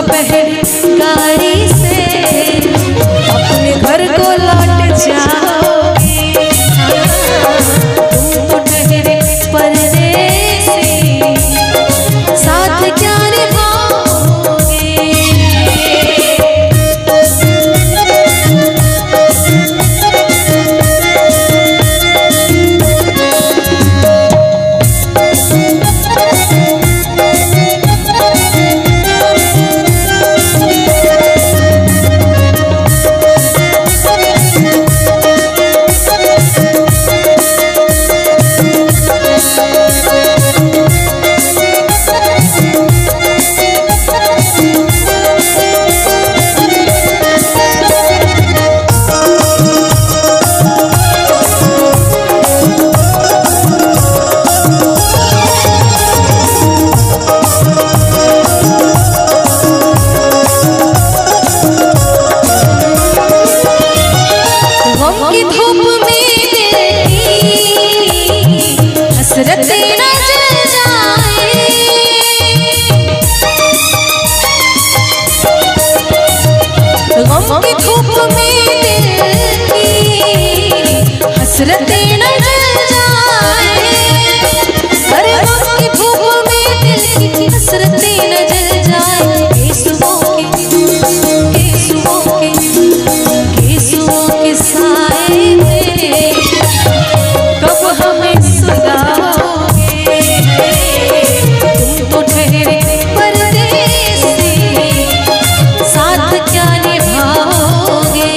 पहलकारी से अपने घर को लौट जाओगे। तुम तो ठहरे परदेसी, साथ क्या निभाओगे। गम की धूप में दिल की हसरतें न जल जाए। अरे गम की धूप में दिल की हसरतें न जल जाए। केसुओं के साए में कब हमें सुलाओगे। तुम तो ठहरे परदेसी, साथ क्या निभाओगे।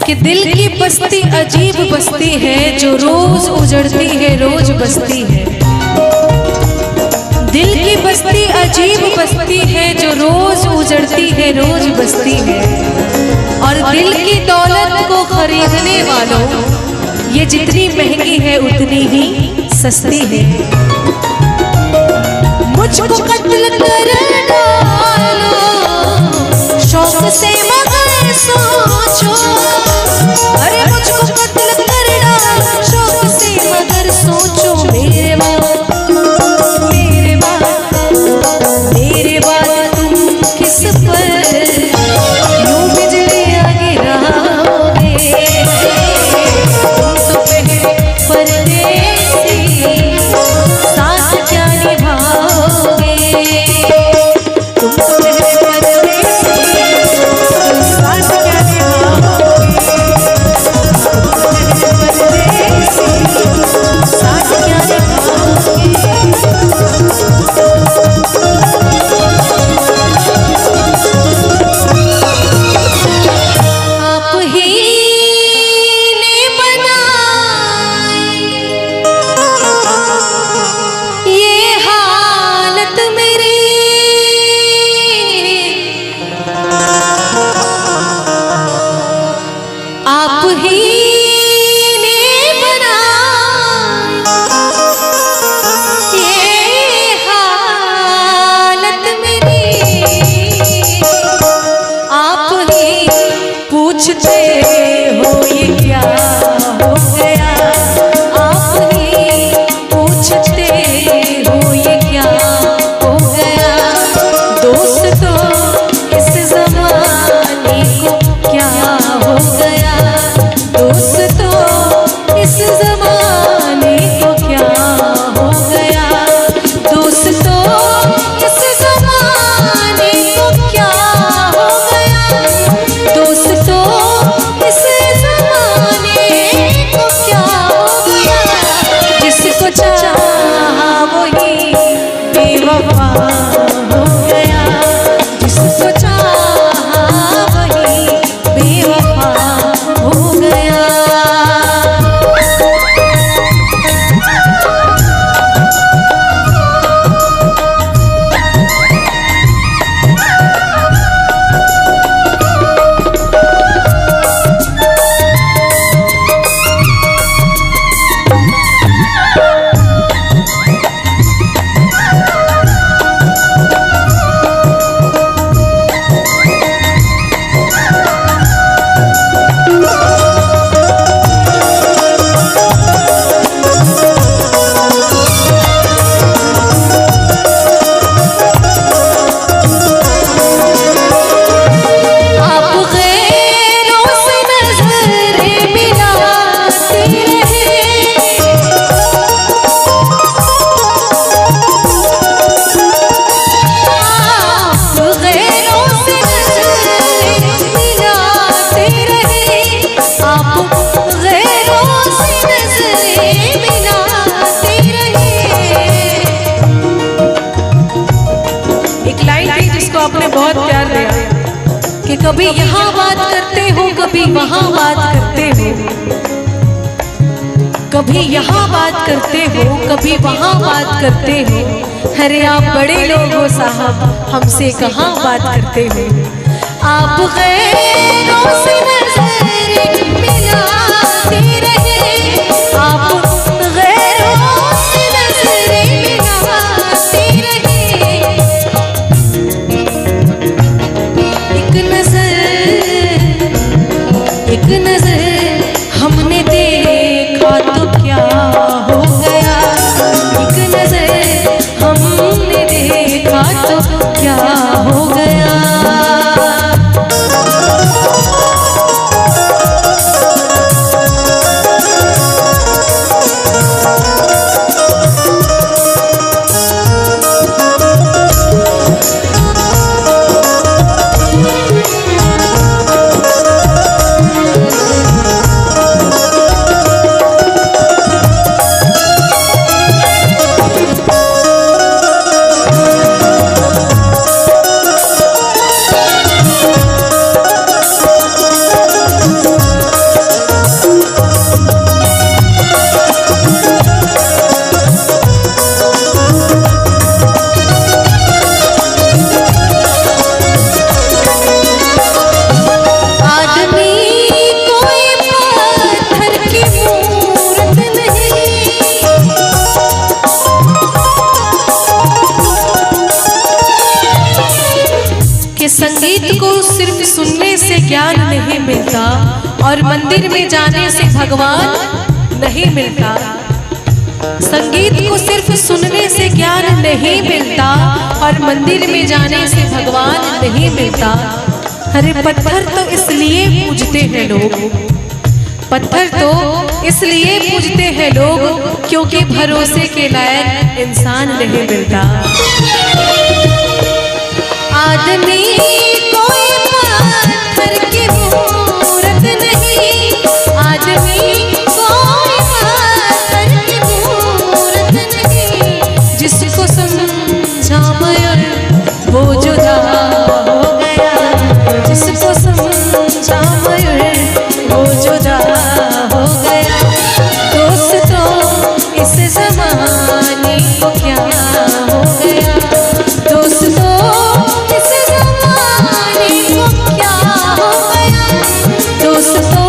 कि दिल की बस्ती अजीब बस्ती है जो रोज उजड़ती है रोज बसती है। दिल की बस्ती अजीब बस्ती है जो रोज उजड़ती है रोज बसती है। और दिल की दौलत को खरीदने वालों, ये जितनी महंगी है उतनी ही सस्ती है। मुझको कत्ल कर डालो शौक से मगर सोचो। अरे मुझको कत्ल कर डालो शौक से मगर सोचो। मेरे बाद तुम किस पर यूं बिजलियां गिराओगे। तुम तो पहले परदेसी, साथ क्या निभाओगे। तुम तो पहले परदेसी, साथ क्या निभाओगे। साथ क्या निभाओगे। आप ही ने बनाई ये हालत मेरी। आप ही ने बनाई ये हालत मेरी। आप ही पूछते हो ये क्या हो गया। आप ही पूछते हो ये क्या हो गया। दोस्तों इस ज़माने को क्या हो गया। दोस्तों इस ज़माने कभी यहाँ बात करते हो, कभी वहाँ बात करते हो, कभी यहाँ बात करते हो, कभी वहाँ बात करते हो। अरे आप बड़े लोग हो साहब, हमसे कहाँ बात करते हो। आप गैरों से नजर मिलाते रहे, आप गैरों से नजर मिलाते रहे। एक नजर हमने देखा तो क्या हो गया, एक नजर हमने देखा तो क्या हो गया। संगीत को सिर्फ सुनने से ज्ञान नहीं मिलता और मंदिर में जाने से भगवान नहीं मिलता। संगीत को सिर्फ सुनने से ज्ञान नहीं मिलता और मंदिर में जाने से भगवान नहीं मिलता। अरे पत्थर तो इसलिए पूजते हैं लोग, पत्थर तो इसलिए पूजते हैं लोग क्योंकि भरोसे के लायक इंसान नहीं मिलता। आदमी कोई पत्थर की मूरत नहीं, आदमी कोई पत्थर की मूरत नहीं। जिसको समझा मयूर वो जुदा हो गया, जिसको समझा मयूर वो जुदा हो गया। दोस्तों इस ज़माने को क्या हो गया, दोस्तों इस ज़माने को क्या हो गया, दोस्तों